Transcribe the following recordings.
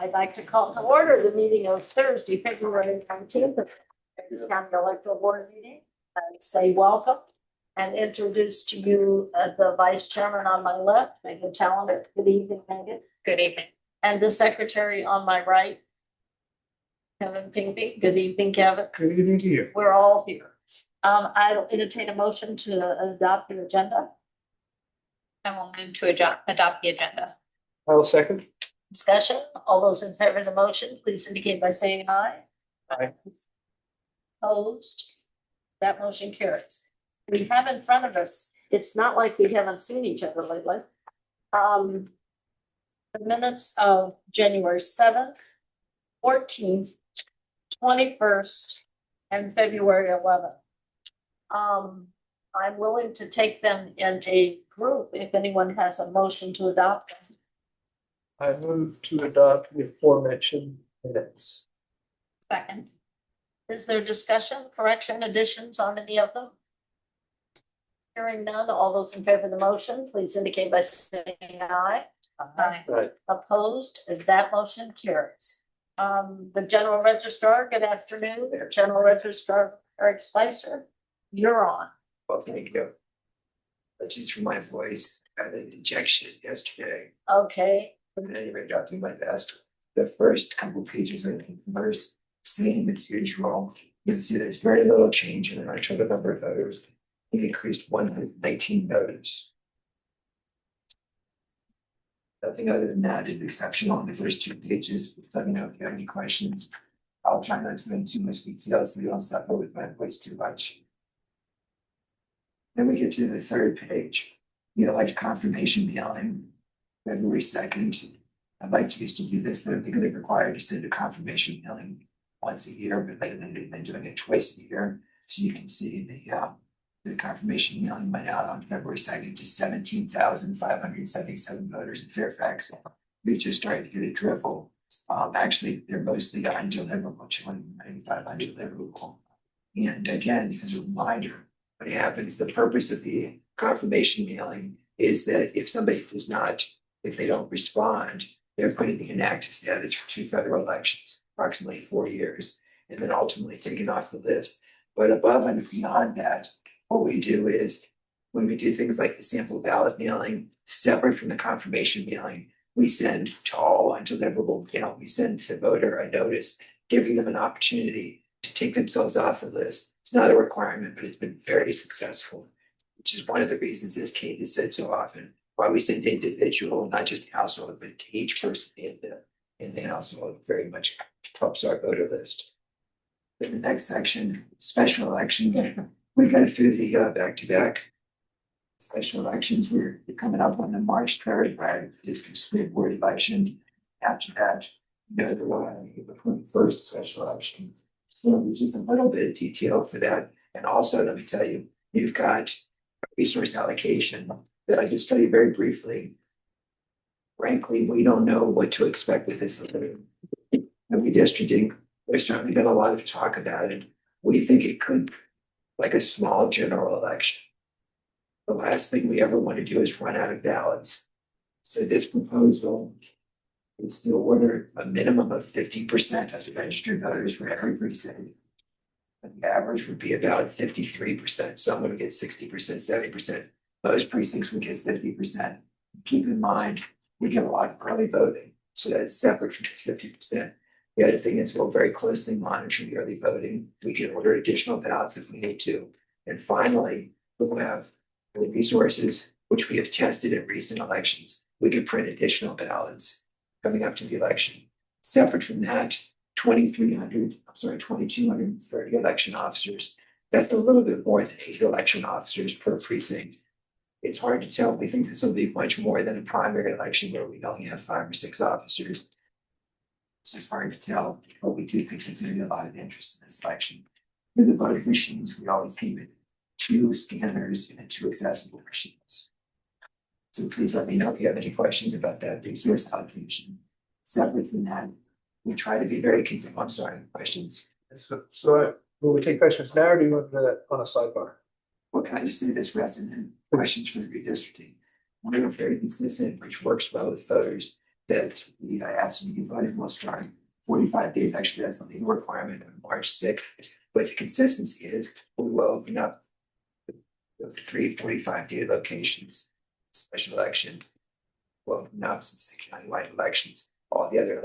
I'd like to call to order the meeting of Thursday, February 19th, the Fairfax County Electoral Board meeting. And say welcome and introduce to you the vice chairman on my left, Megan Challenger. Good evening, Megan. Good evening. And the secretary on my right, Kevin Pinkney. Good evening, Kevin. Good evening to you. We're all here. I'll entertain a motion to adopt the agenda. I will move to adopt the agenda. I will second. Discussion. All those in favor of the motion, please indicate by saying aye. Aye. Opposed? That motion carries. We have in front of us, it's not like we haven't seen each other lately. The minutes of January 7th, 14th, 21st, and February 11th. I'm willing to take them in a group if anyone has a motion to adopt them. I move to adopt the aforementioned minutes. Second. Is there discussion, correction, additions on any of them? Hearing none, all those in favor of the motion, please indicate by saying aye. Aye. Right. Opposed, that motion carries. The general registrar, good afternoon. General Registrar Eric Spicer, you're on. Well, thank you. Just for my voice, I had an injection yesterday. Okay, But anyway, I'll do my best. The first couple pages are the first, same as usual. You can see there's very little change in the total number of voters. It increased 119 voters. Nothing other than that is exceptional in the first two pages. Let me know if you have any questions. I'll try not to go into too much detail so you don't suffer with my voice too much. Then we get to the third page, the elect confirmation mailing, February 2nd. I'd like to used to do this, but I'm going to be required to send a confirmation mailing once a year, but lately they've been doing it twice a year. So you can see the confirmation mailing went out on February 2nd to 17,577 voters in Fairfax. We just started to get a drizzle. Actually, they're mostly undeliverable, 295 undeliverable. And again, as a reminder, what happens, the purpose of the confirmation mailing is that if somebody does not, if they don't respond, they're put in the inactive status for 2 federal elections, approximately 4 years, and then ultimately taken off the list. But above and beyond that, what we do is when we do things like the sample ballot mailing, separate from the confirmation mailing, we send to all undeliverable mail, we send the voter a notice, giving them an opportunity to take themselves off the list. It's not a requirement, but it's been very successful, which is one of the reasons, as Kate has said so often, why we send individual, not just household, but to each person in the household. Very much helps our voter list. In the next section, special elections, we go through the back-to-back special elections. We're coming up on the March 3rd, right? District school board election. After that, the first special election. So just a little bit of detail for that. And also, let me tell you, you've got resource allocation that I just tell you very briefly. Frankly, we don't know what to expect with this redistricting. There's certainly been a lot of talk about it. We think it could be like a small general election. The last thing we ever want to do is run out of ballots. So this proposal is to order a minimum of 50% of the registered voters for every precinct. And the average would be about 53%. Some would get 60%, 70%. Most precincts would get 50%. Keep in mind, we get a lot of early voting, so that's separate from this 50%. The other thing is we'll very closely monitor the early voting. We can order additional ballots if we need to. And finally, we'll have the resources, which we have tested in recent elections. We can print additional ballots coming up to the election. Separate from that, 2,230 election officers. That's a little bit more than 8 election officers per precinct. It's hard to tell. We think this will be much more than a primary election where we only have 5 or 6 officers. It's just hard to tell, but we do think there's going to be a lot of interest in this election. For the voting machines, we always keep it 2 scanners and 2 accessible machines. So please let me know if you have any questions about that resource allocation. Separate from that, we try to be very concerned. I'm sorry, questions? So will we take questions now, or do you want to do that on a sidebar? Well, can I just say this rest and then questions for the redistricting? We're very consistent, which works well with voters. that the absentee voting will start 45 days. Actually, that's the legal requirement of March 6th. But the consistency is we will open up the 3 45-day locations, special election. Well, not since the countywide elections, all the other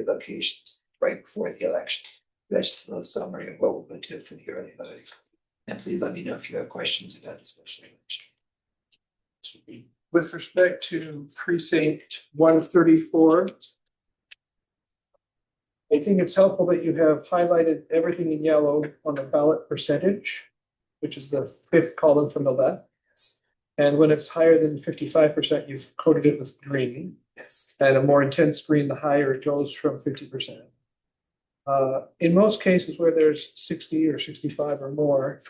locations right before the election. That's just a little summary of what we're going to do for the early voting. And please let me know if you have questions about the special election. With respect to precinct 134, I think it's helpful that you have highlighted everything in yellow on the ballot percentage, which is the 5th column from the left. And when it's higher than 55%, you've coded it with green. Yes. And a more intense green, the higher it goes from 50%. In most cases where there's 60 or 65 or more,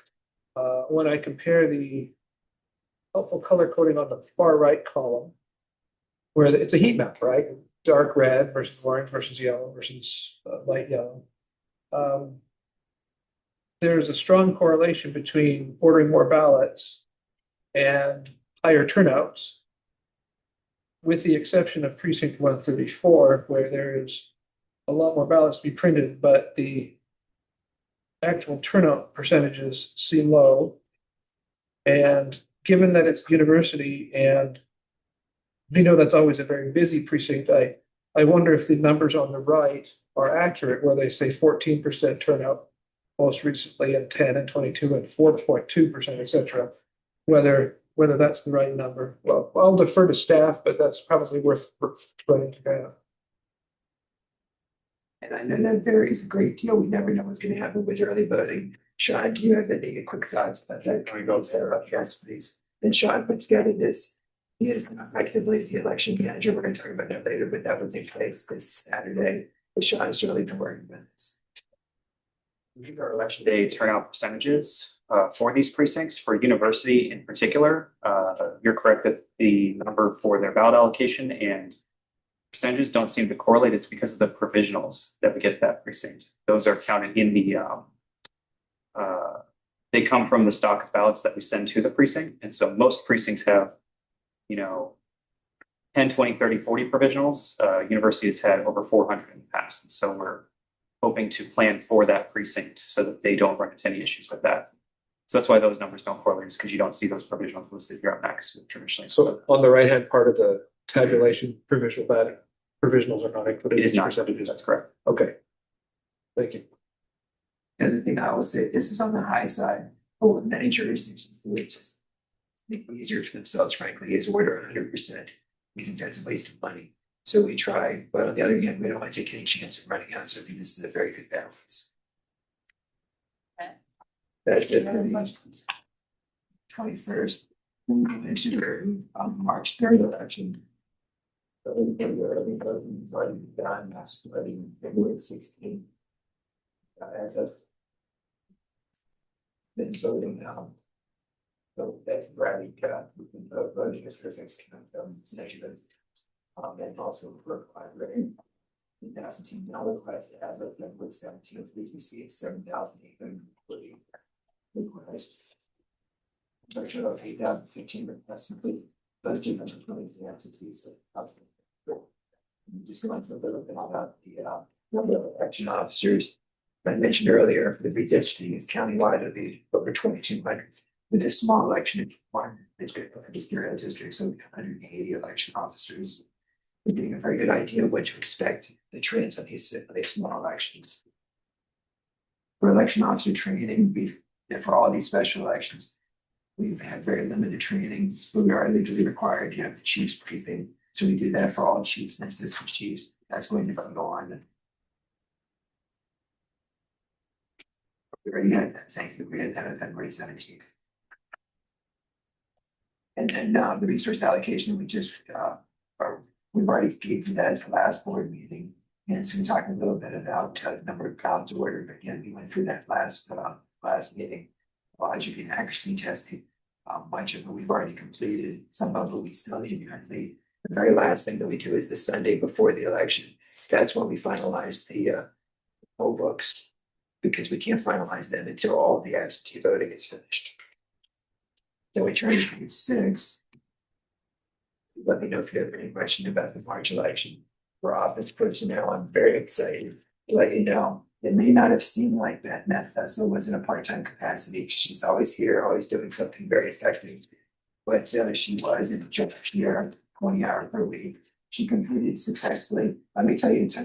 when I compare the helpful color coding on the far right column, where it's a heat map, right? Dark red versus orange versus yellow versus light yellow. There's a strong correlation between ordering more ballots and higher turnouts, with the exception of precinct 134, where there is a lot more ballots to be printed, but the actual turnout percentages seem low. And given that it's university and we know that's always a very busy precinct, I wonder if the numbers on the right are accurate, where they say 14% turnout most recently, and 10 and 22 and 4.2%, et cetera. Whether that's the right number. Well, I'll defer to staff, but that's probably worth running down. And I know that varies a great deal. We never know what's going to happen with early voting. Sean, do you have any quick thoughts about that? Can we go there? Yes, please. And Sean put together this. He is effectively the election manager. We're going to talk about that later, but that will take place this Saturday. But Sean has really been working on this. These are election day turnout percentages for these precincts. For university in particular, you're correct that the number for their ballot allocation and percentages don't seem to correlate. It's because of the provisionals that we get at that precinct. Those are counted in the, they come from the stock of ballots that we send to the precinct. And so most precincts have, 10, 20, 30, 40 provisionals. University has had over 400 in the past. And so we're hoping to plan for that precinct so that they don't run into any issues with that. So that's why those numbers don't correlate, is because you don't see those provisionals listed here on Max traditionally. So on the right hand part of the tabulation, provisionals are not included. It is not. Percentages. That's correct. Okay. Thank you. The other thing I will say, this is on the high side. But with many jurisdictions, it's just make it easier for themselves, frankly, is order 100%. We think that's a waste of money. So we try, but on the other hand, we don't want to take any chance of running out. So I think this is a very good balance. Okay. That's it for the 21st. We mentioned March 3rd election. So early voting is already done. That's already February 16th. As of been voting now. So that Bradley we can vote against Fairfax County section. And also for library. The absentee ballot request as of February 17th, we received 7,840 requests. Total of 8,015 requests complete. Those 220 absentees. Just going to a little bit about the number of election officers. I mentioned earlier, for the redistricting is countywide, it'll be over 2,200. With this small election in one district, so 180 election officers. We're getting a very good idea of what to expect the trends on these small elections. For election officer training, for all these special elections, we've had very limited training. So we are legally required to have the chief's briefing. So we do that for all chiefs and assistant chiefs. That's going to go on. We already had that. Thank you. We had that on February 17th. And then the resource allocation, we've already gave that at the last board meeting. And so we talked a little bit about the number of ballots ordered. But again, we went through that last meeting. Logic and accuracy testing. A bunch of it we've already completed. Some of it we still need to complete. The very last thing that we do is the Sunday before the election. That's when we finalize the poll books, because we can't finalize them until all the absentee voting is finished. Then we turn to page 6. Let me know if you have any question about the March election. For office personnel, I'm very excited to let you know. It may not have seemed like that Fessel was in a part-time capacity. She's always here, always doing something very effective. But she was in a job here, 20 hours per week. She completed successfully. Let me tell you, it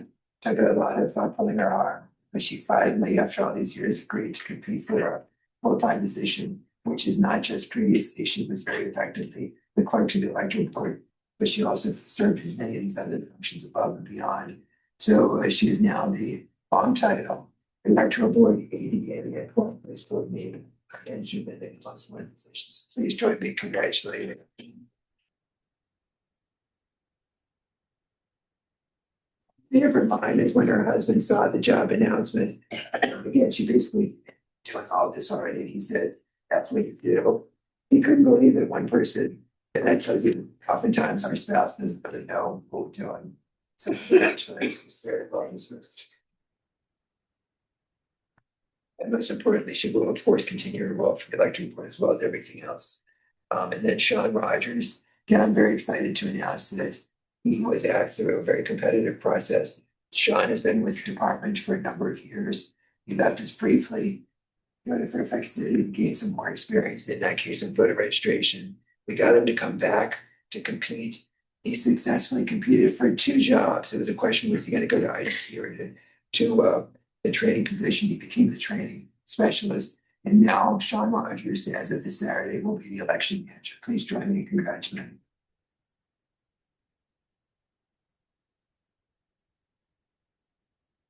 took a lot of pulling her arm, but she finally, after all these years, agreed to compete for a full-time position, which is not just previously. She was very effectively the clerk to the electoral board, but she also served in many of these other functions above and beyond. So she is now the long title electoral board ADA appointments board meeting. And she's been in lots of positions. Please join me congratulating. Never mind is when her husband saw the job announcement. Again, she basically doing all this already. And he said, that's what you do. He couldn't believe that one person, and that tells you oftentimes our spouse doesn't really know what we're doing. So congratulations, very well deserved. And most importantly, she will of course continue her role for the electoral board as well as everything else. And then Sean Rogers, again, I'm very excited to announce that he was asked through a very competitive process. Sean has been with the department for a number of years. He left us briefly, go to Fairfax City to gain some more experience, in that case of voter registration. We got him to come back to compete. He successfully competed for 2 jobs. It was a question, was he going to go to IC or to the training position? He became the training specialist. And now Sean Rogers, as of this Saturday, will be the election manager. Please join me in congratulating.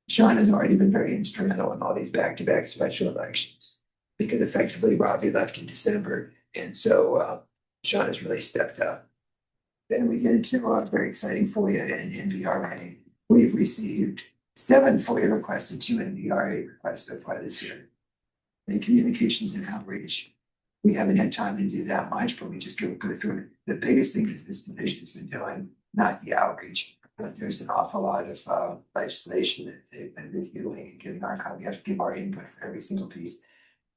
Sean has already been very instrumental in all these back-to-back special elections because effectively Robbie left in December. And so Sean has really stepped up. Then we get into our very exciting FOIA and NVRA. We've received 7 FOIA requests and 2 NVRA requests so far this year. And communications and outreach. We haven't had time to do that much, but we just go through it. The biggest thing that this division has been doing, not the outreach, but there's an awful lot of legislation that they've been reviewing and giving our, we have to give our input for every single piece.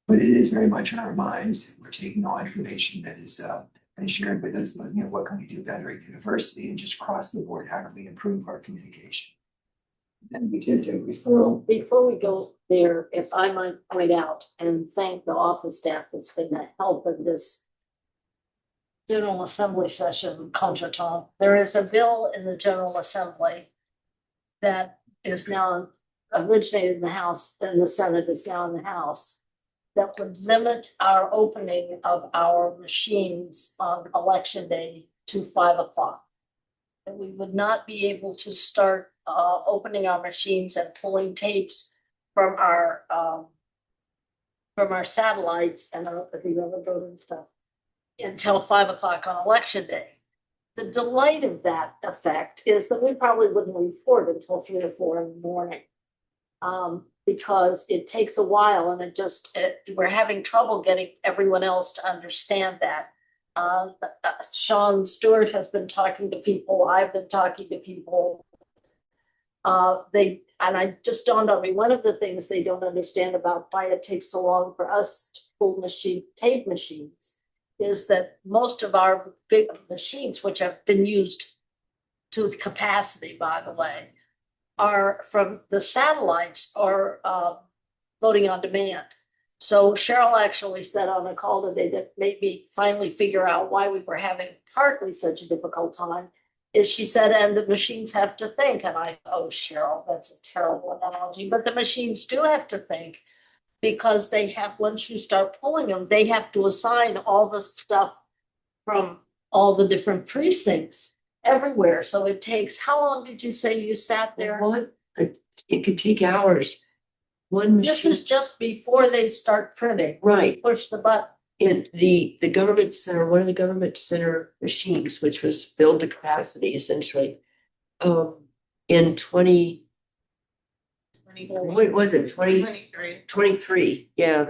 But it is very much on our minds. We're taking all information that is been shared with us, looking at what can we do better at university and just across the board, how can we improve our communication? And we did do referral. Before we go there, if I might point out and thank the office staff that's been a help in this General Assembly session contretemps. There is a bill in the General Assembly that is now originated in the House, and the Senate is now in the House, that would limit our opening of our machines on election day to 5 o'clock. And we would not be able to start opening our machines and pulling tapes from our satellites and the other voting stuff until 5 o'clock on election day. The delight of that effect is that we probably wouldn't report until 3 or 4 in the morning. Because it takes a while and we're having trouble getting everyone else to understand that. Sean Stewart has been talking to people. I've been talking to people. And I just dawned on me, one of the things they don't understand about why it takes so long for us to pull tape machines is that most of our big machines, which have been used to capacity, by the way, are from the satellites or voting on demand. So Cheryl actually said on a call today that made me finally figure out why we were having partly such a difficult time. Is she said, and the machines have to think. And oh, Cheryl, that's a terrible analogy, but the machines do have to think because they have, once you start pulling them, they have to assign all the stuff from all the different precincts everywhere. So it takes, how long did you say you sat there? It could take hours. One machine. This is just before they start printing. Right. Push the button. In the government center, one of the government center machines, which was filled to capacity essentially, in 20, what was it? 23. Yeah,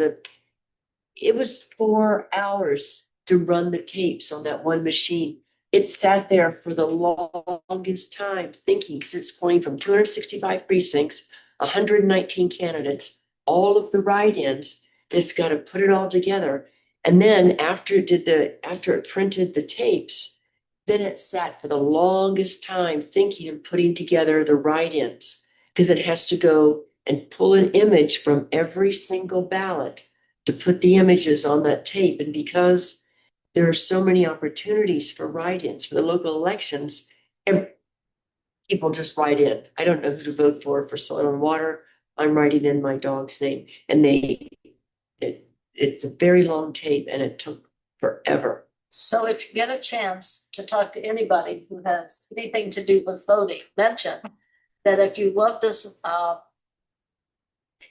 it was 4 hours to run the tapes on that one machine. It sat there for the longest time thinking, because it's pulling from 265 precincts, 119 candidates, all of the write-ins. It's got to put it all together. And then after it printed the tapes, then it sat for the longest time thinking and putting together the write-ins. Because it has to go and pull an image from every single ballot to put the images on that tape. And because there are so many opportunities for write-ins for the local elections, people just write in. I don't know who to vote for soil and water. I'm writing in my dog's name. And it's a very long tape and it took forever. So if you get a chance to talk to anybody who has anything to do with voting, mention that if you loved us,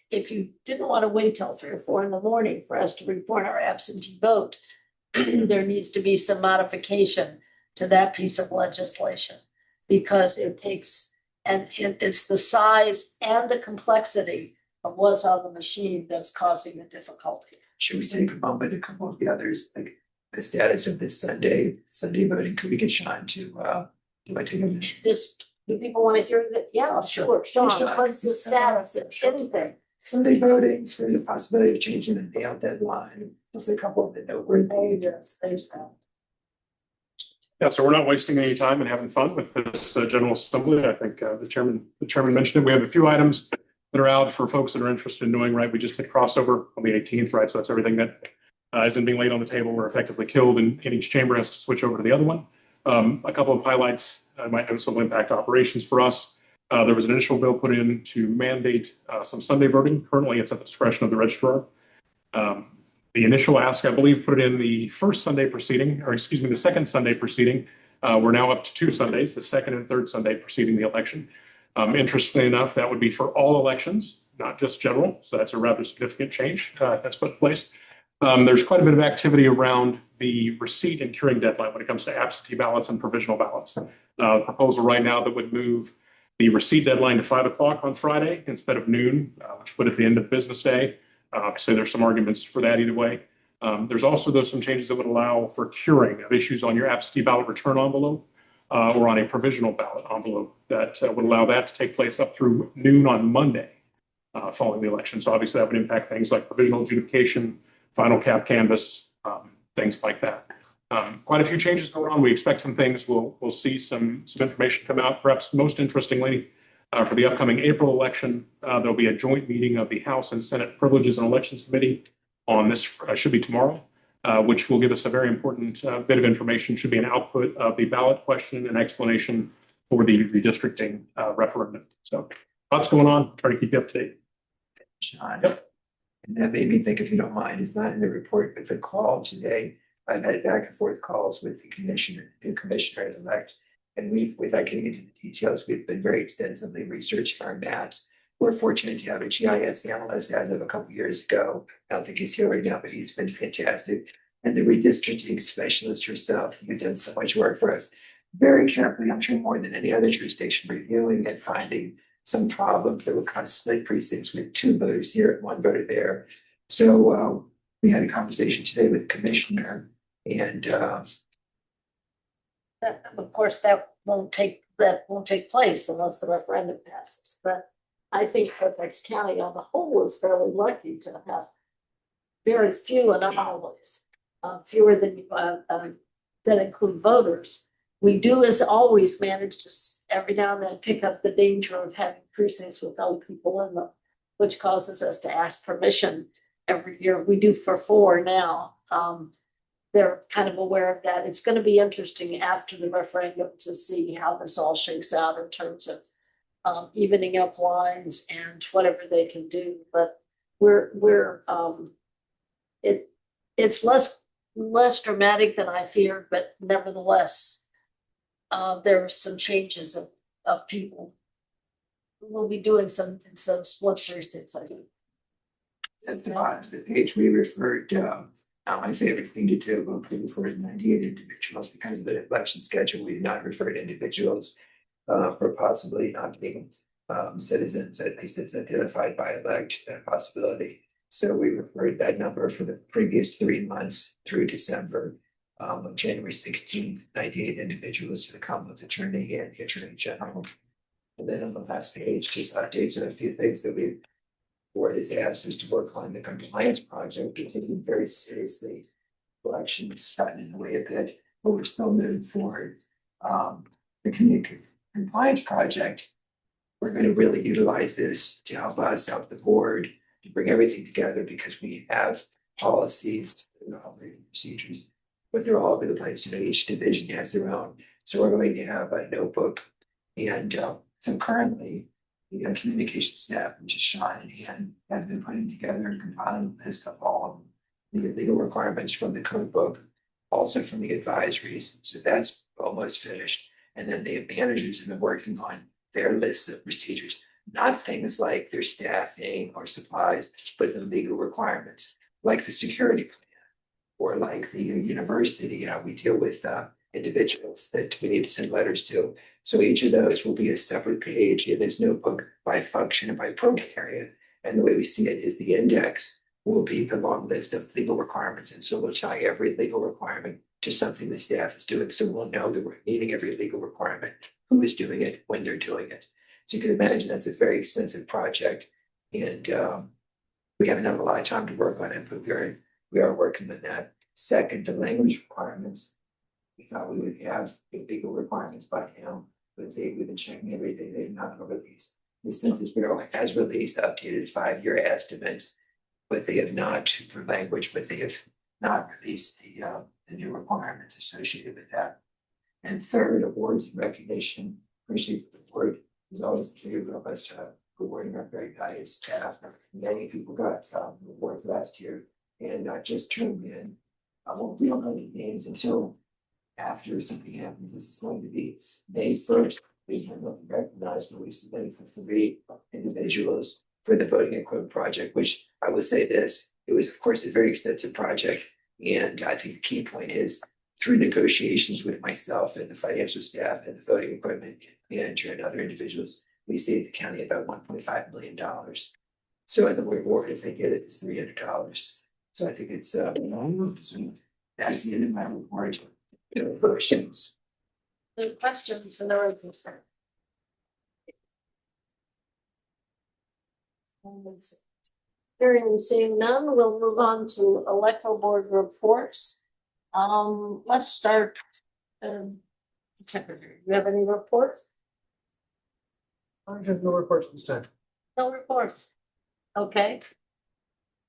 if you didn't want to wait till 3 or 4 in the morning for us to report our absentee vote, there needs to be some modification to that piece of legislation. Because it takes, and it's the size and the complexity of what's on the machine that's causing the difficulty. Should we take a moment, a couple of the others, like the status of this Sunday voting? Could we get Sean to, do I take a minute? Just, do people want to hear that? Yeah, sure. Sean, what's the status of anything? Sunday voting, for the possibility of changing the nail deadline, just a couple of the noteworthy. Oh, yes, there's that. Yeah, so we're not wasting any time and having fun with this General Assembly. I think the chairman mentioned it. We have a few items that are out for folks that are interested in knowing, right? We just hit crossover on the 18th, right? So that's everything that isn't being laid on the table. We're effectively killed and each chamber has to switch over to the other one. A couple of highlights might have some impact operations for us. There was an initial bill put in to mandate some Sunday voting. Currently, it's at the discretion of the registrar. The initial ask, I believe, put it in the first Sunday proceeding, or excuse me, the second Sunday proceeding. We're now up to 2 Sundays, the second and third Sunday preceding the election. Interestingly enough, that would be for all elections, not just general. So that's a rather significant change that's put in place. There's quite a bit of activity around the receipt and curing deadline when it comes to absentee ballots and provisional ballots. Proposal right now that would move the receipt deadline to 5 o'clock on Friday instead of noon, which put at the end of business day. Obviously, there's some arguments for that either way. There's also some changes that would allow for curing of issues on your absentee ballot return envelope or on a provisional ballot envelope that would allow that to take place up through noon on Monday following the election. So obviously that would impact things like provisional adjudication, final cap canvas, things like that. Quite a few changes going on. We expect some things. We'll see some information come out. Perhaps most interestingly, for the upcoming April election, there'll be a joint meeting of the House and Senate Privileges and Elections Committee on this, should be tomorrow, which will give us a very important bit of information, should be an output of the ballot question and explanation for the redistricting referendum. So lots going on, try to keep you up to date. Sean. Yep. And that made me think, if you don't mind, it's not in the report, but the call today, I've had back and forth calls with the commissioner-elect. And without getting into the details, we've been very extensively researching our maps. We're fortunate to have a GIS analyst as of a couple of years ago. I don't think he's here right now, but he's been fantastic. And the redistricting specialist herself, you've done so much work for us. Very carefully, I'm sure more than any other jurisdiction, reviewing and finding some problems that would cause split precincts with 2 voters here and 1 voter there. So we had a conversation today with the commissioner, and Of course, that won't take place unless the referendum passes. But I think Fairfax County on the whole is fairly lucky to have very few anomalies, fewer than that include voters. We do, as always, manage to every now and then pick up the danger of having precincts with old people in them, which causes us to ask permission every year. We do for 4 now. They're kind of aware of that. It's going to be interesting after the referendum to see how this all shakes out in terms of evening up lines and whatever they can do. But it's less dramatic than I feared, but nevertheless, there are some changes of people. We'll be doing some split precincts, I think. at the bottom of the page, we referred, not my favorite thing to do, but we referred 98 individuals because of the election schedule. We did not refer to individuals for possibly not being citizens, at least it's identified by election possibility. So we referred that number for the previous 3 months through December. On January 16th, 98 individuals to the Commonwealth Attorney and the Attorney General. And then on the last page, just updates on a few things that the board has asked us to work on. The compliance project, we're taking very seriously. Elections gotten in the way a bit. but we're still moving forward. The community compliance project, we're going to really utilize this to help us, help the board, to bring everything together because we have policies and operating procedures, but they're all over the place. Each division has their own. So we're going to have a notebook. And so currently, the communication staff, which is Sean and Ann, have been putting together and compiling a list of all of the legal requirements from the code book, also from the advisories. So that's almost finished. And then the managers have been working on their lists of procedures, not things like their staffing or supplies, but the legal requirements, like the security plan, or like the university, we deal with individuals that we need to send letters to. So each of those will be a separate page in this notebook by function and by program area. And the way we see it is the index will be the long list of legal requirements. And so we'll tie every legal requirement to something the staff is doing. So we'll know that we're meeting every legal requirement, who is doing it, when they're doing it. So you can imagine that's a very extensive project. And we haven't had a lot of time to work on it, but we are working on that. Second, the language requirements. We thought we would have the legal requirements by now, but we've been checking everything. They've not released. The Census Bureau has released updated 5-year estimates, but they have not for language, but they have not released the new requirements associated with that. And third, awards and recognition. Appreciate the board is always in favor of us rewarding our very valued staff. Many people got awards last year, and not just turned in. We don't know any names until after something happens. This is going to be May 1st. We have not recognized, but we submitted for 3 individuals for the voting equipment project, which I will say this, it was of course a very extensive project. And I think the key point is through negotiations with myself and the financial staff and the voting equipment manager and other individuals, we saved the county about $1.5 million. So in the reward, if they get it, it's $300. So I think it's that's the end of my report. Questions? Any questions for the register? Hearing and seeing none, we'll move on to electoral board reports. Let's start. Secretary, do you have any reports? I have no reports this time. No reports. Okay.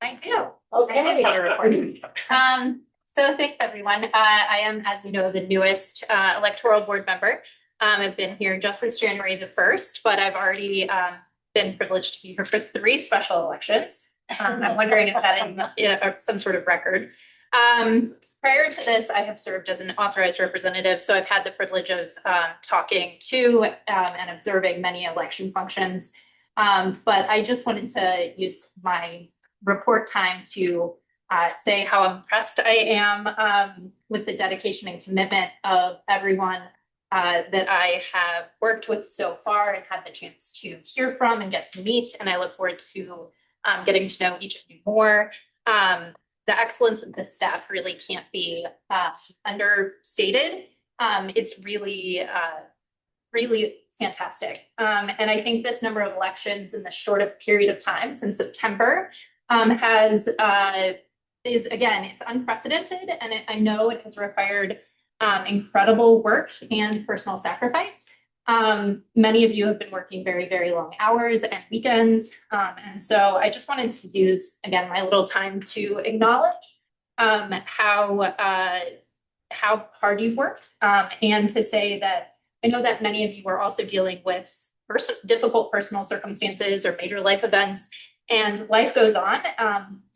I do. Okay. I did have a report. So thanks, everyone. I am, as you know, the newest electoral board member. I've been here just since January the 1st, but I've already been privileged to be here for 3 special elections. I'm wondering if that is some sort of record. Prior to this, I have served as an authorized representative, so I've had the privilege of talking to and observing many election functions. But I just wanted to use my report time to say how impressed I am with the dedication and commitment of everyone that I have worked with so far and had the chance to hear from and get to meet. And I look forward to getting to know each of you more. The excellence of the staff really can't be understated. It's really, really fantastic. And I think this number of elections in the short period of time since September is again, it's unprecedented, and I know it has required incredible work and personal sacrifice. Many of you have been working very, very long hours and weekends. And so I just wanted to use, again, my little time to acknowledge how hard you've worked, and to say that I know that many of you are also dealing with difficult personal circumstances or major life events. And life goes on,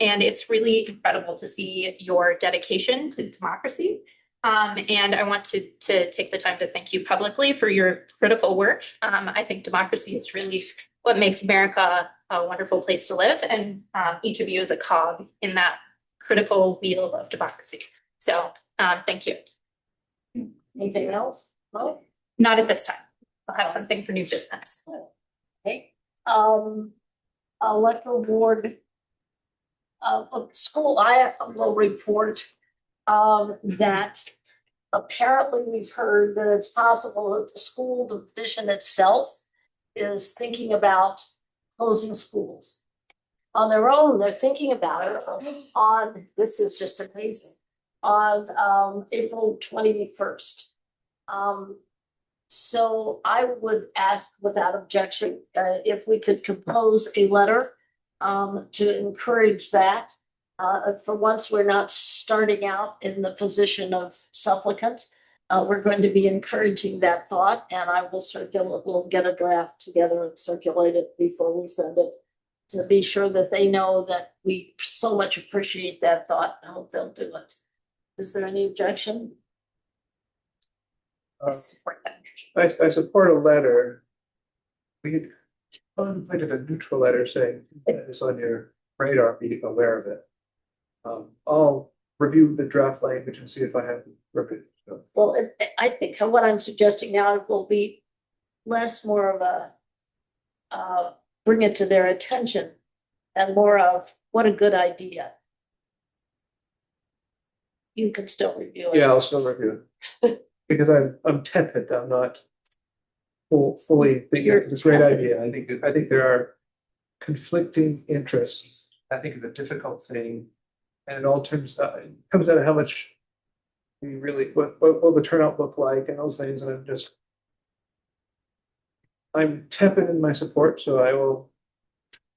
and it's really incredible to see your dedication to democracy. And I want to take the time to thank you publicly for your critical work. I think democracy is really what makes America a wonderful place to live, and each of you is a cog in that critical wheel of democracy. So thank you. Anything else? No? Not at this time. I'll have something for new business. Okay. Electoral board school, I will report that apparently we've heard that it's possible that the school division itself is thinking about closing schools. On their own, they're thinking about it. This is just amazing. on April 21st. So I would ask without objection, if we could compose a letter to encourage that. For once, we're not starting out in the position of supplicant. We're going to be encouraging that thought, and I will circulate, we'll get a draft together and circulate it before we send it to be sure that they know that we so much appreciate that thought and hope they'll do it. Is there any objection? Support that. I support a letter. We had contemplated a neutral letter saying that it's on your radar, be aware of it. I'll review the draft language and see if I have repeated. Well, I think what I'm suggesting now will be less more of a bring it to their attention and more of what a good idea. You can still review it. Yeah, I'll still review it. Because I'm tepid, I'm not fully thinking it's a great idea. I think there are conflicting interests. I think it's a difficult thing. And it all comes down to how much we really, what will the turnout look like and those things, and I'm tepid in my support, so I will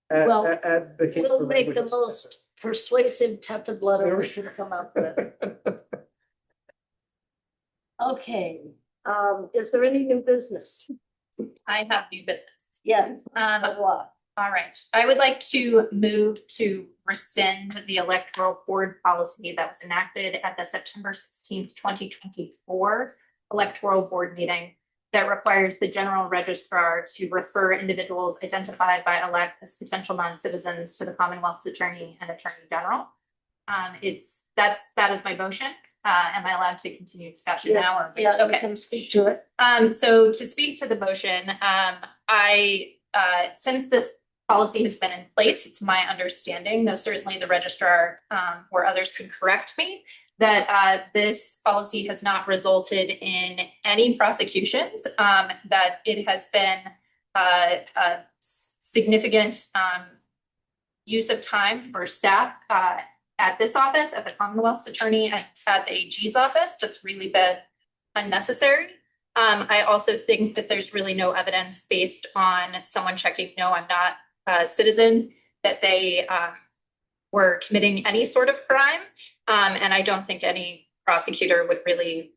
Well, advocate. We'll for make the language that's most persuasive tepid letter we can come up with. tepid. Okay, is there any new business? I have new business. Yes. All right, I would like to move to rescind the electoral board policy that was enacted at the September 16th, 2024 electoral board meeting that requires the general registrar to refer individuals identified by elect as potential non-citizens to the Commonwealth's attorney and attorney general. That is my motion. Am I allowed to continue discussion now? Or? Yeah, Okay. you can speak to it. So to speak to the motion, since this policy has been in place, it's my understanding, though certainly the registrar or others could correct me, that this policy has not resulted in any prosecutions, that it has been a significant use of time for staff at this office, at the Commonwealth's attorney, and at the AG's office. That's really been unnecessary. I also think that there's really no evidence based on someone checking, no, I'm not a citizen, that they were committing any sort of crime. And I don't think any prosecutor would really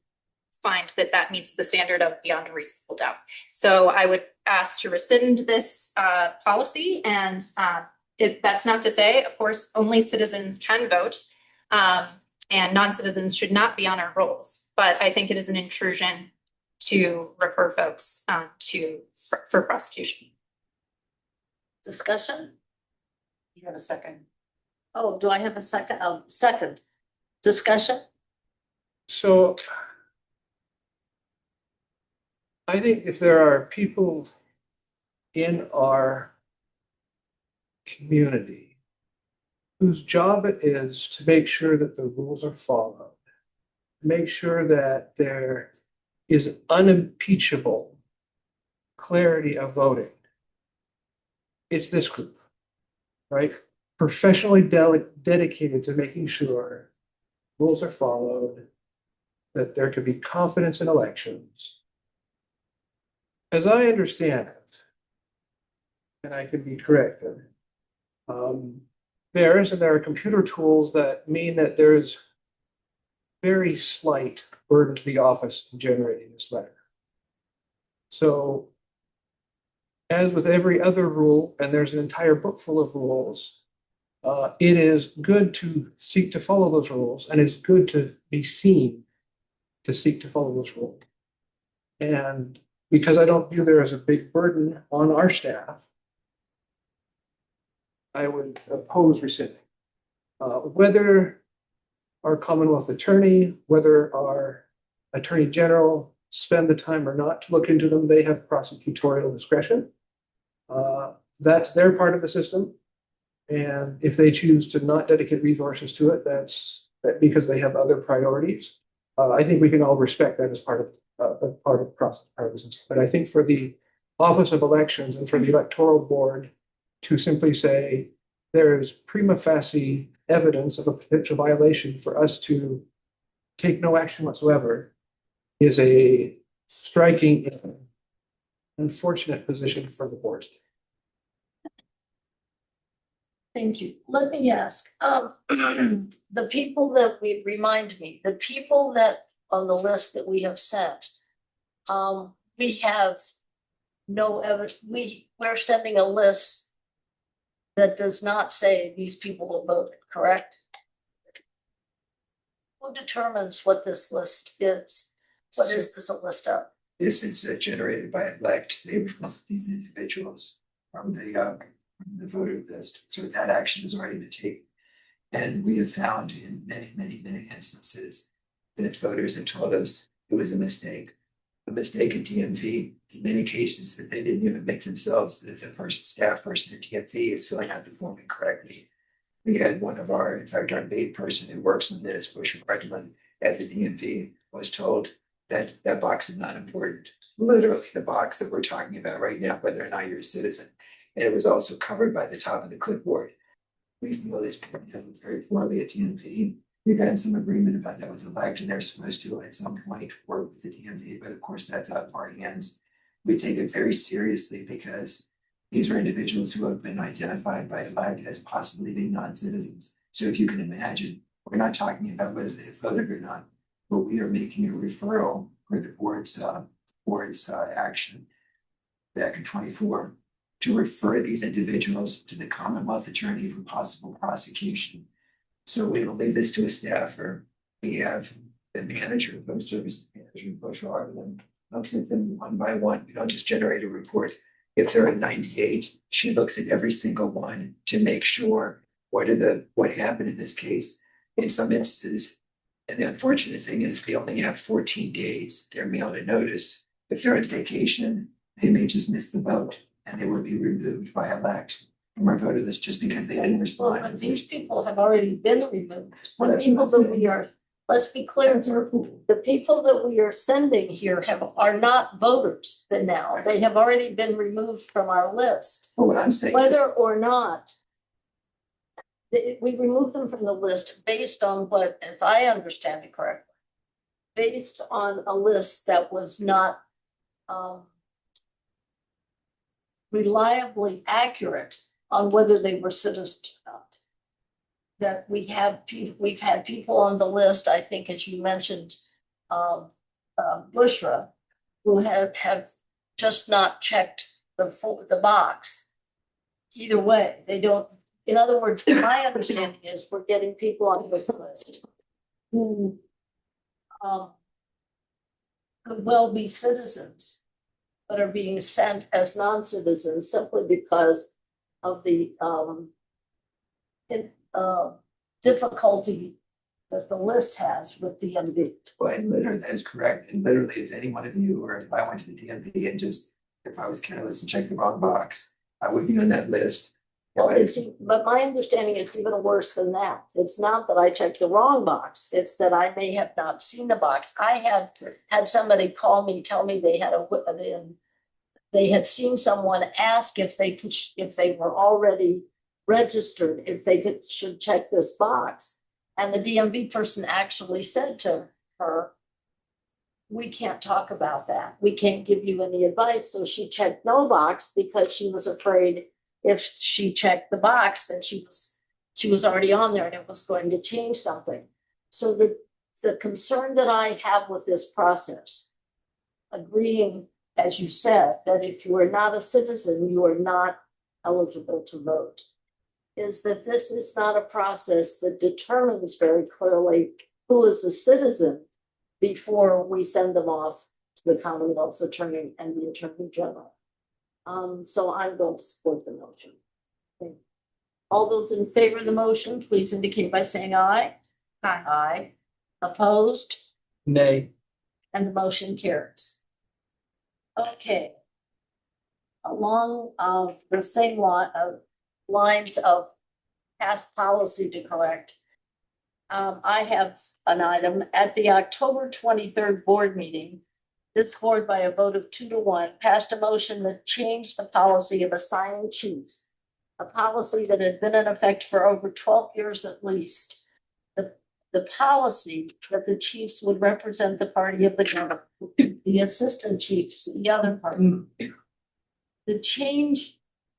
find that that meets the standard of beyond a reasonable doubt. So I would ask to rescind this policy. And that's not to say, of course, only citizens can vote, and non-citizens should not be on our rolls. But I think it is an intrusion to refer folks for prosecution. Discussion? You have a second? Oh, do I have a second? Second. Discussion? So I think if there are people in our community whose job it is to make sure that the rules are followed, make sure that there is unimpeachable clarity of voting, it's this group, right? Professionally dedicated to making sure rules are followed, that there can be confidence in elections. As I understand it, and I could be corrected, there are computer tools that mean that there is very slight burden to the office in generating this letter. So as with every other rule, and there's an entire book full of rules, it is good to seek to follow those rules, and it's good to be seen to seek to follow those rules. And because I don't view there as a big burden on our staff, I would oppose rescinding. Whether our Commonwealth attorney, whether our attorney general spend the time or not to look into them, they have prosecutorial discretion. That's their part of the system. And if they choose to not dedicate resources to it, that's because they have other priorities. I think we can all respect that as part of the process. But I think for the Office of Elections and for the Electoral Board to simply say there is prima facie evidence of a potential violation for us to take no action whatsoever is a striking, unfortunate position for the board. Thank you. Let me ask, the people that the people that on the list that we have sent, we have no evidence, we're sending a list that does not say these people have voted, correct? Who determines what this list is? What is this a list of? This is generated by elect. They remove these individuals from the voter list, so that action is already been taken. And we have found in many instances that voters have told us it was a mistake at DMV. In many cases that they didn't even make themselves, that the staff person at DMV is filling out the form incorrectly. We had one of our, in fact, our maid person who works on this, Bush Redland, at the DMV, was told that that box is not important. Literally the box that we're talking about right now, whether or not you're a citizen. And it was also covered by the top of the clipboard. We feel this very poorly at DMV. We've had some agreement about that with elect, and they're supposed to at some point work with the DMV, but of course that's out of our hands. We take it very seriously because these are individuals who have been identified by elect as possibly being non-citizens. So if you can imagine, we're not talking about whether they voted or not, but we are making a referral for the board's action back in 24 to refer these individuals to the Commonwealth Attorney for possible prosecution. So we don't leave this to a staffer. We have the manager, those services manager, Bush Harlan, looks at them one by one. We don't just generate a report. If they're at 98, she looks at every single one to make sure what happened in this case. In some instances, and the unfortunate thing is they only have 14 days. They're mailed a notice. If they're on vacation, they may just miss the vote and they will be removed by elect from our voter list just because they didn't Well, respond. but these people have already been removed. Well, The that's people what I'm that saying. we are, let's be clear, That's our pool. the people that we are sending here are not voters now. They have already been removed from our list. But what I'm saying is, Whether or not we remove them from the list based on what, if I understand it correctly, based on a list that was not reliably accurate on whether they were citizens or not. That we've had people on the list, I think, as you mentioned, Bushra, who have just not checked the box. Either way, they don't. In other words, my understanding is we're getting people on this list who could well be citizens, but are being sent as non-citizens simply because of the difficulty that the list has with DMV. well, and literally that is correct. And literally, as any one of you, or if I went to the DMV and if I was careless and checked the wrong box, I would be on that list. Well, but my understanding is even worse than that. It's not that I checked the wrong box. It's that I may have not seen the box. I have had somebody call me, tell me they had seen someone ask if they were already registered, if they should check this box. And the DMV person actually said to her, we can't talk about that. We can't give you any advice. So she checked no box because she was afraid if she checked the box that she was already on there and it was going to change something. So the concern that I have with this process, agreeing, as you said, that if you are not a citizen, you are not eligible to vote, is that this is not a process that determines very clearly who is a citizen before we send them off to the Commonwealth's attorney and the Attorney General. So I'm going to support the motion. Okay. All those in favor of the motion, please indicate by saying aye. Aye. Aye. Opposed? Nay. And the motion carries. Okay. Along the same lines of past policy to correct, I have an item at the October 23rd board meeting. This board, by a vote of 2-1, passed a motion that changed the policy of assigning chiefs, a policy that had been in effect for over 12 years at least. the policy that the chiefs would represent the party of the government, the assistant chiefs, the other party. The change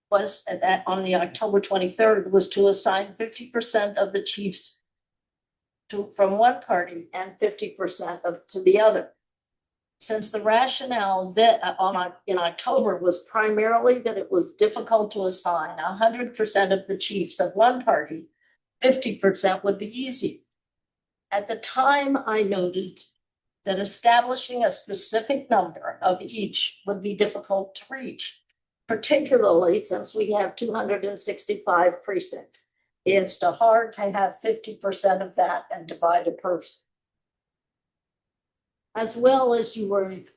was that on the October 23rd was to assign 50% of the chiefs from one party and 50% to the other. Since the rationale that in October was primarily that it was difficult to assign 100% of the chiefs of one party, 50% would be easy. At the time, I noted that establishing a specific number of each would be difficult to reach, particularly since we have 265 precincts. It's hard to have 50% of that and divide a person. As well as you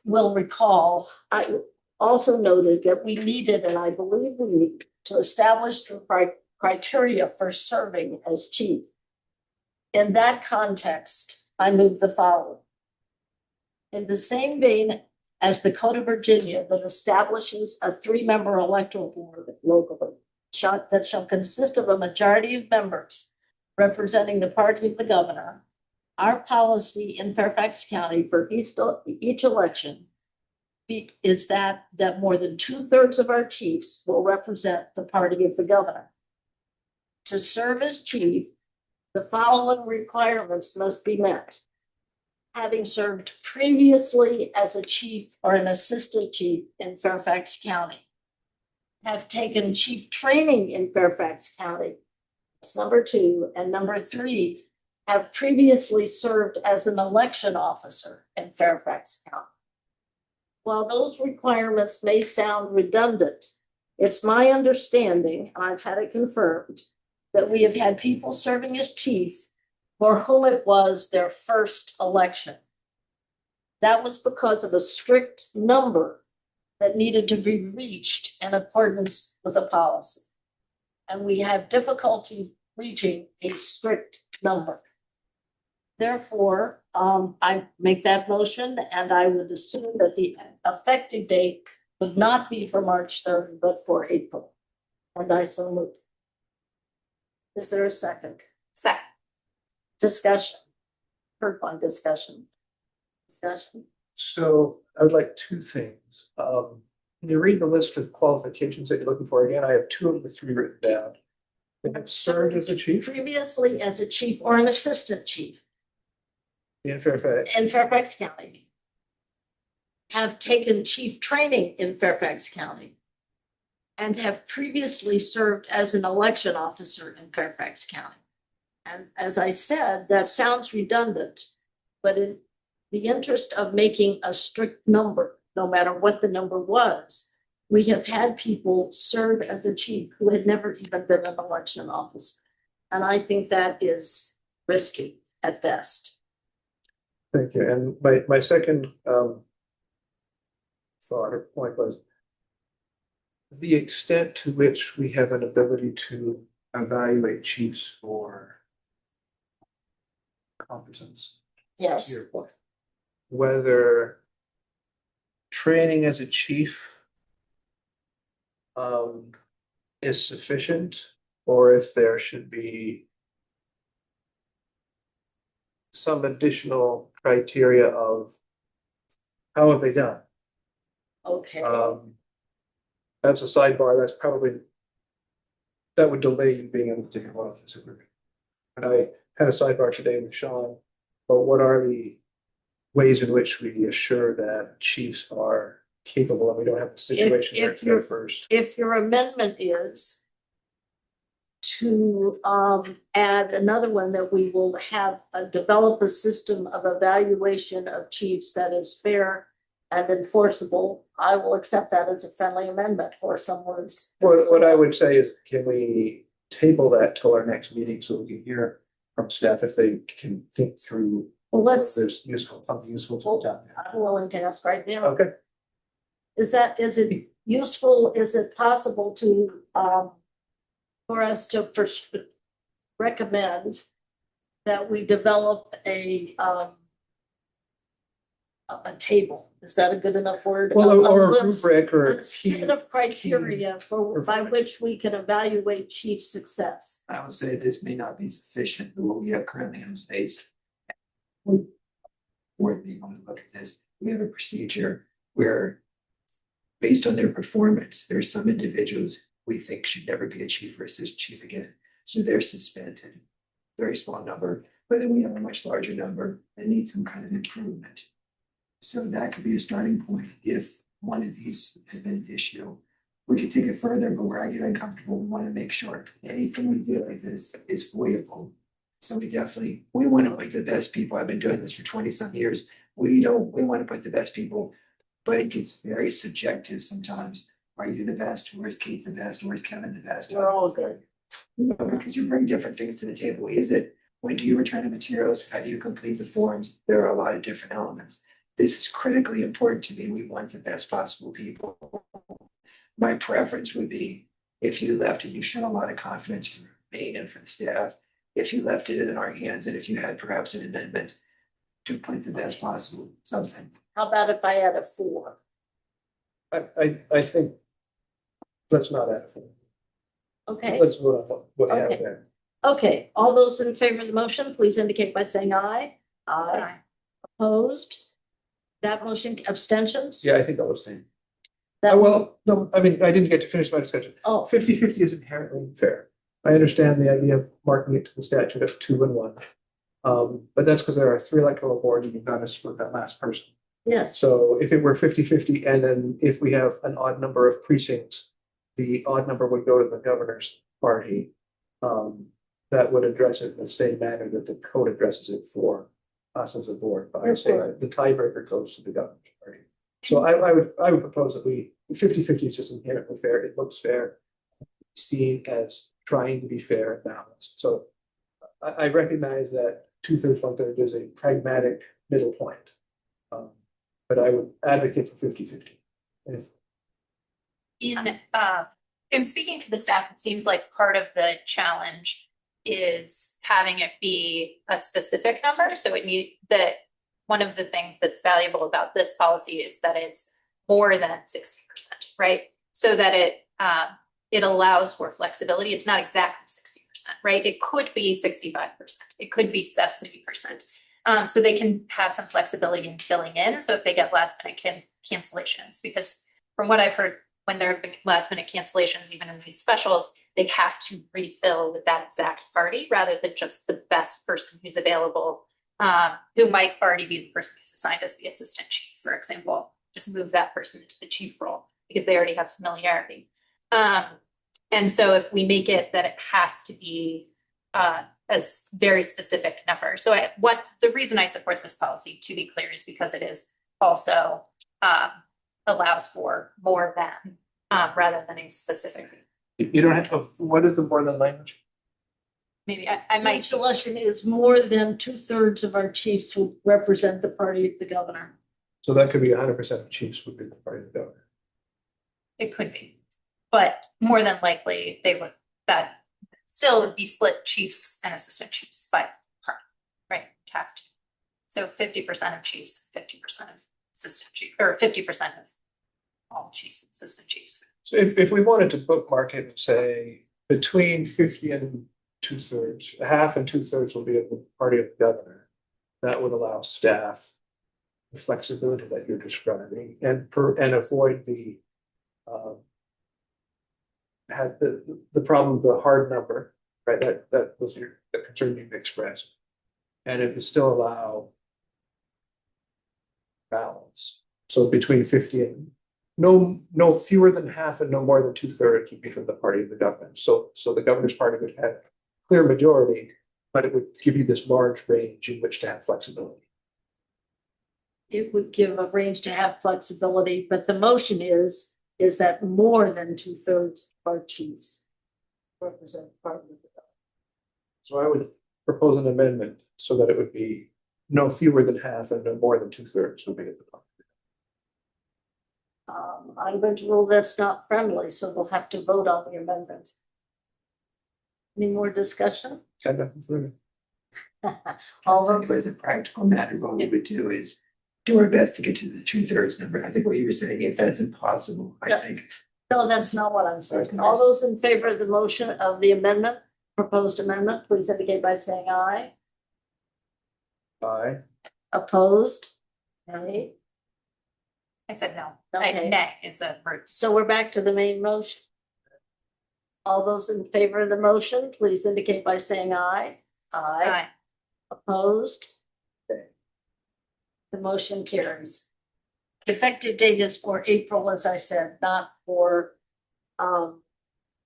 will recall, I also noted that we needed, and I believe we need, to establish the criteria for serving as chief. In that context, I move the following. In the same vein as the Code of Virginia that establishes a 3-member electoral board locally, that shall consist of a majority of members representing the party of the governor, our policy in Fairfax County for each election is that more than 2/3 of our chiefs will represent the party of the governor. To serve as chief, the following requirements must be met. Having served previously as a chief or an assistant chief in Fairfax County, have taken chief training in Fairfax County. That's number 2. And number 3, have previously served as an election officer in Fairfax County. While those requirements may sound redundant, it's my understanding, and I've had it confirmed, that we have had people serving as chief for whom it was their first election. That was because of a strict number that needed to be reached in accordance with a policy. And we have difficulty reaching a strict number. Therefore, I make that motion, and I would assume that the effective date would not be for March 3rd, but for April. And I so move. Is there a second? Second. Discussion. Heard one discussion. Discussion. So I would like 2 things. Can you read the list of qualifications that you're looking for again? I have 2 of the 3 written down. They have served as a chief Previously as a chief or an assistant chief in Fairfax. in Fairfax County. Have taken chief training in Fairfax County. And have previously served as an election officer in Fairfax County. And as I said, that sounds redundant, but in the interest of making a strict number, no matter what the number was, we have had people serve as a chief who had never even been an election officer. And I think that is risky at best. Thank you. And my second thought or point was the extent to which we have an ability to evaluate chiefs for competence. Yes. To your point. Whether training as a chief is sufficient, or if there should be some additional criteria of how have they done. Okay. That's a sidebar. That's probably, that would delay you being able to take one of this agreement. And I had a sidebar today with Sean, but what are the ways in which we assure that chiefs are capable and we don't have a situation where it's go first? If your amendment is to add another one, that we will have develop a system of evaluation of chiefs that is fair and enforceable, I will accept that as a friendly amendment or someone's. What I would say is, can we table that till our next meeting so we can hear from staff if they can think through. Well, let's, There's something useful to be done there. I'm willing to ask right now. Okay, Is it useful? Is it possible to, for us to recommend that we develop a a table. Is that a good enough word? Well, or a list, rubric or a a set key. of criteria by which we can evaluate chief success. I will say this may not be sufficient, but what we have currently in place. Or if you want to look at this, we have a procedure where, based on their performance, there are some individuals we think should never be a chief or assistant chief again. So they're suspended, very small number, but then we have a much larger number that needs some kind of improvement. So that could be a starting point. If one of these has been an issue, we could take it further, but where I get uncomfortable, we want to make sure anything we do like this is voidable. So we want to put the best people. I've been doing this for 20-some years. We want to put the best people, but it gets very subjective sometimes. Are you the best? Or is Kate the best? Or is Kevin the best? We're all good. Because you bring different things to the table. Is it, when do you return the materials? How do you complete the forms? There are a lot of different elements. This is critically important to me. We want the best possible people. My preference would be if you left and you've shown a lot of confidence for me and for the staff, if you left it in our hands and if you had perhaps an amendment to put the best possible something. How about if I add a 4? I think, let's not add a 4. Okay, Let's vote on what we have Okay. there. okay. All those in favor of the motion, please indicate by saying aye. Aye. Opposed? That motion, abstentions? Yeah, I think I'll abstain. That Well, no, I mean, I didn't get to finish my discussion. Oh, 50-50 is inherently unfair. I understand the idea of marking it to the statute of 2 and 1. But that's because there are 3 electoral boards and you've got to split that last person. yes. So if it were 50-50, and then if we have an odd number of precincts, the odd number would go to the governor's party. That would address it in the same manner that the code addresses it for us as a board, by saying that the tiebreaker goes to the governor's party. So I would propose that 50-50 is just inherently fair. It looks fair, seen as trying to be fair and balanced. So I recognize that 2/3, 1/3 is a pragmatic middle point. But I would advocate for 50-50. And In speaking to the staff, it seems like part of the challenge is having it be a specific number. So one of the things that's valuable about this policy is that it's more than 60%, right? So that it allows for flexibility. It's not exactly 60%, right? It could be 65%. It could be 70%. So they can have some flexibility in filling in. So if they get last minute cancellations, because from what I've heard, when there have been last minute cancellations, even in these specials, they have to refill with that exact party rather than just the best person who's available, who might already be the person who's assigned as the assistant chief, for example. Just move that person into the chief role because they already have familiarity. And so if we make it that it has to be a very specific number. So the reason I support this policy, to be clear, is because it is also allows for more than rather than a specific. you don't have, what is the more than language? Maybe I might. Selection is more than 2/3 of our chiefs will represent the party of the governor. So that could be 100% of chiefs would be the party of the governor. It could be, but more than likely that still would be split chiefs and assistant chiefs by party, right? Have to. So 50% of chiefs, 50% of assistant chief, or 50% of all chiefs and assistant chiefs. So if we wanted to bookmark it and say between 50 and 2/3, half and 2/3 will be of the party of the governor, that would allow staff the flexibility that you're describing and avoid the problem of the hard number, right? That was the concern you expressed. And it would still allow balance. So between 50 and no fewer than half and no more than 2/3 would be from the party of the government. So the governor's party would have clear majority, but it would give you this large range in which to have flexibility. It would give a range to have flexibility, but the motion is that more than 2/3 of our chiefs represent part of the government. So I would propose an amendment so that it would be no fewer than half and no more than 2/3 would be at the top. I'm going to rule that's not friendly, so we'll have to vote on the amendment. Any more discussion? Got nothing further. All So those, as a practical matter, what we would do is do our best to get to the 2/3 number. I think what you were saying, if that's impossible, I Yeah. think. No, that's not what I'm saying. Okay. All those in favor of the motion of the amendment, proposed amendment, please indicate by saying aye. Aye. Opposed? Nay. I said no. Okay. Nay is a verb. So we're back to the main motion. All those in favor of the motion, please indicate by saying aye. Aye. Opposed? The motion carries. The effective date is for April, as I said, not for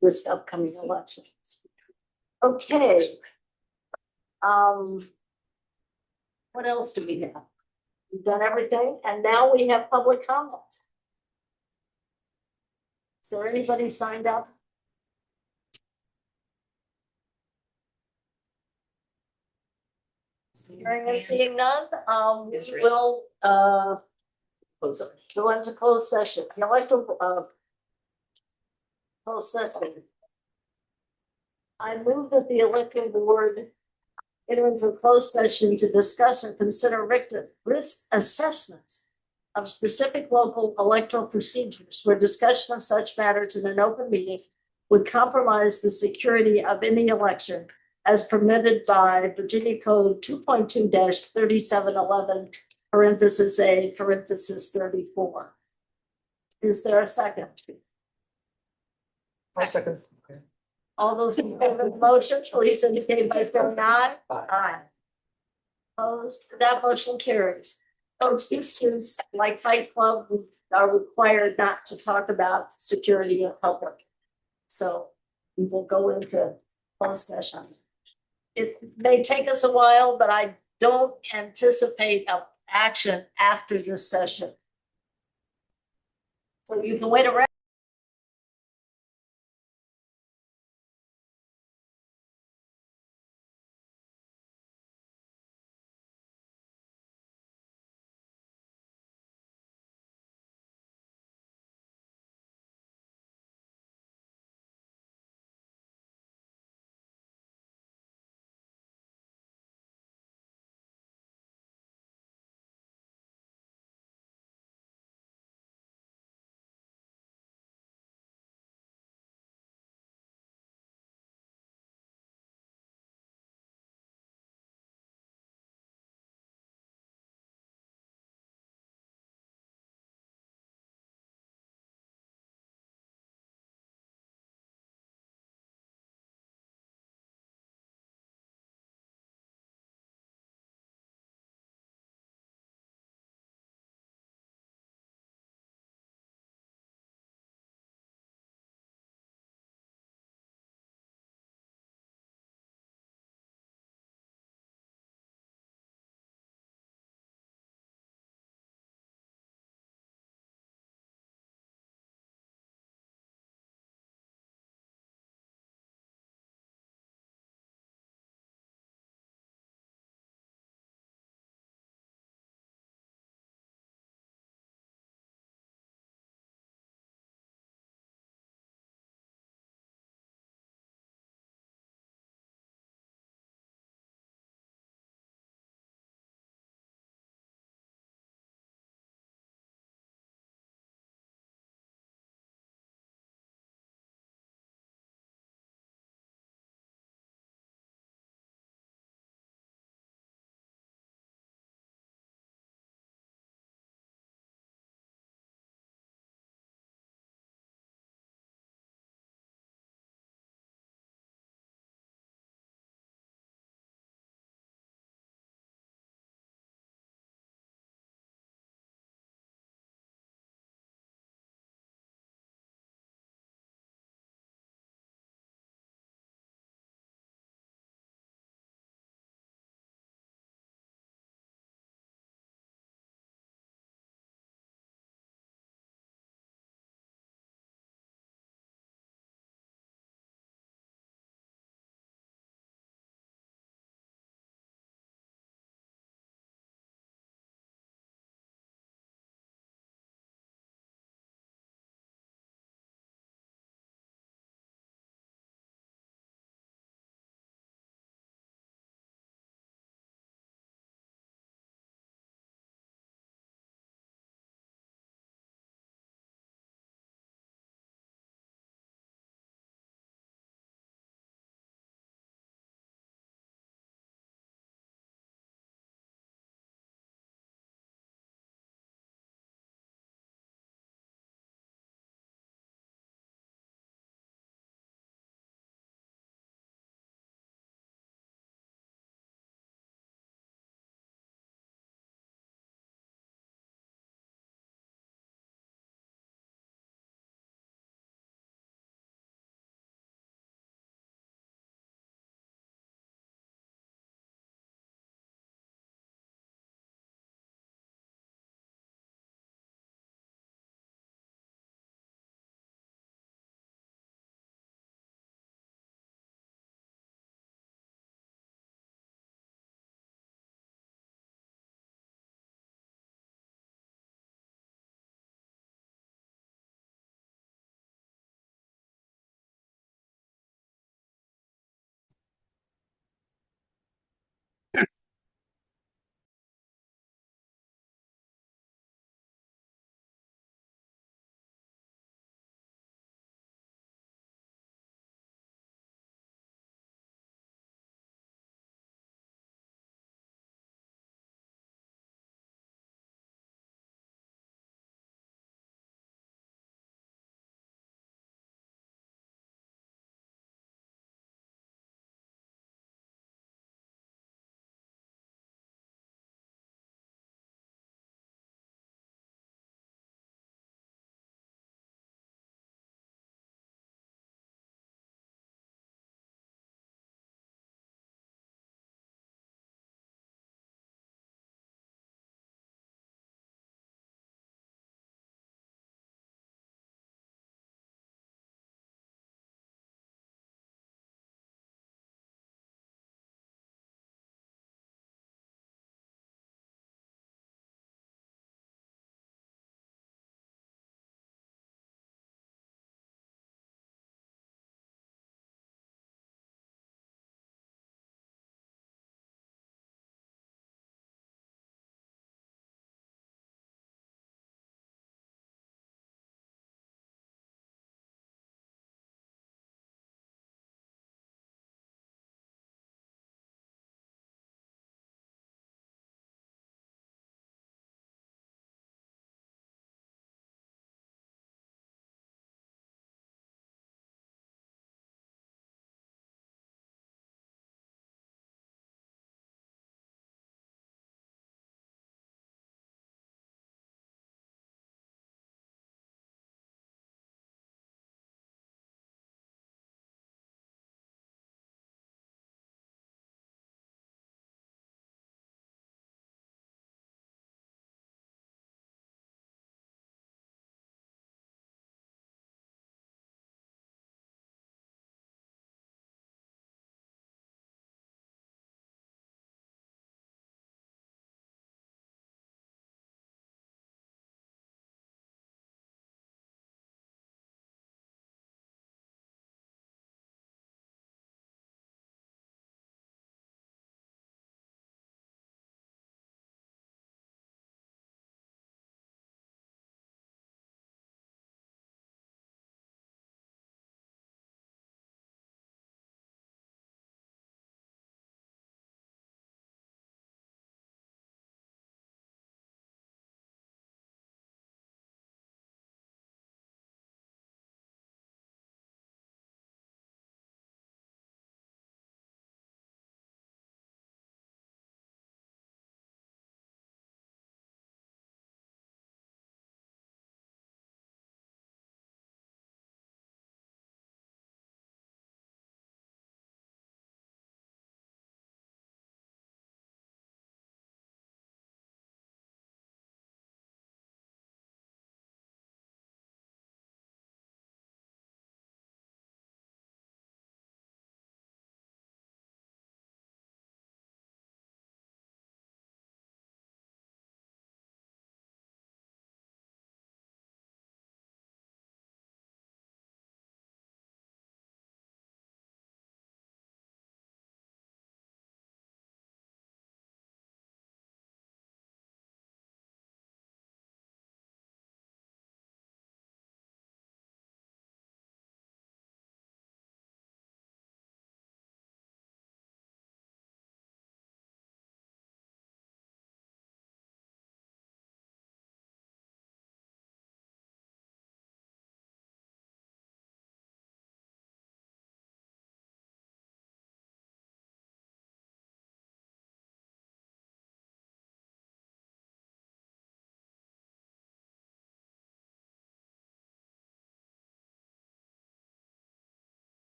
this upcoming election. Okay. What else do we have? We've done everything, and now we have public comment. Is there anybody signed up? Hearing and seeing none, we will go into closed session, the electoral closed session. I move that the electoral board enter into a closed session to discuss or consider risk assessments of specific local electoral procedures where discussion of such matters in an open meeting would compromise the security of any election as permitted by Virginia Code 2.2-3711, parenthesis A, parenthesis 34. Is there a second? I'll second. All those in favor of the motion, please indicate by saying aye. Aye. Opposed, that motion carries. Folks, this is like Fight Club, we are required not to talk about security in public. So we will go into closed session. It may take us a while, but I don't anticipate action after this session. So you can wait around.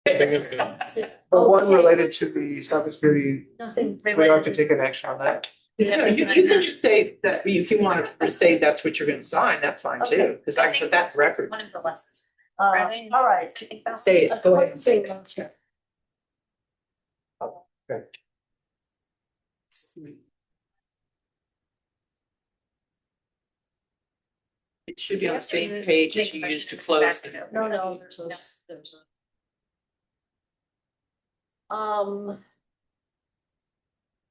But one related to the cybersecurity, Nothing we have related. to take an action on that. Yeah, you can just say that, if you want to say that's what you're gonna sign, that's fine too, because I can put that in record. One of the lessons. All right. Say it, go ahead. Say motion. It should be on the same page as you used to close. No, there's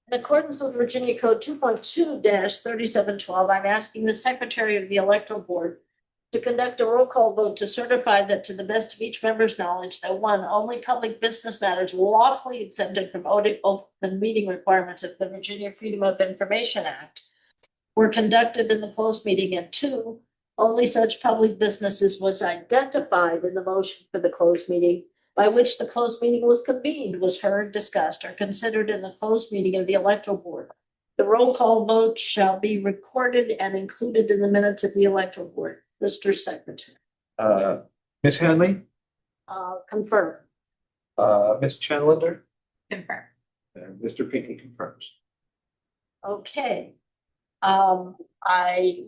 in accordance with Virginia Code 2.2-3712, I'm asking the Secretary of the Electoral Board to conduct a roll call vote to certify that to the best of each member's knowledge, that one, only public business matters lawfully exempted from open meeting requirements of the Virginia Freedom of Information Act were conducted in the closed meeting, and two, only such public businesses was identified in the motion for the closed meeting by which the closed meeting was convened, was heard, discussed, or considered in the closed meeting of the Electoral Board. The roll call vote shall be recorded and included in the minutes of the Electoral Board. Mr. Secretary. Ms. Hanley, Confirm. Ms. Chandler, Confirm. and Mr. Pinckney confirms. Okay.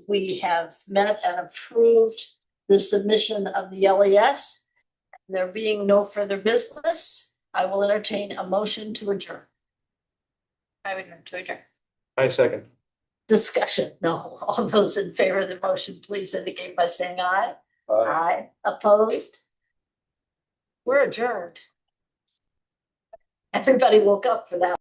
We have met and approved the submission of the LES. There being no further business, I will entertain a motion to adjourn. I would move to adjourn. I second. Discussion, no. All those in favor of the motion, please indicate by saying aye. Aye. Opposed? We're adjourned. Everybody woke up for that.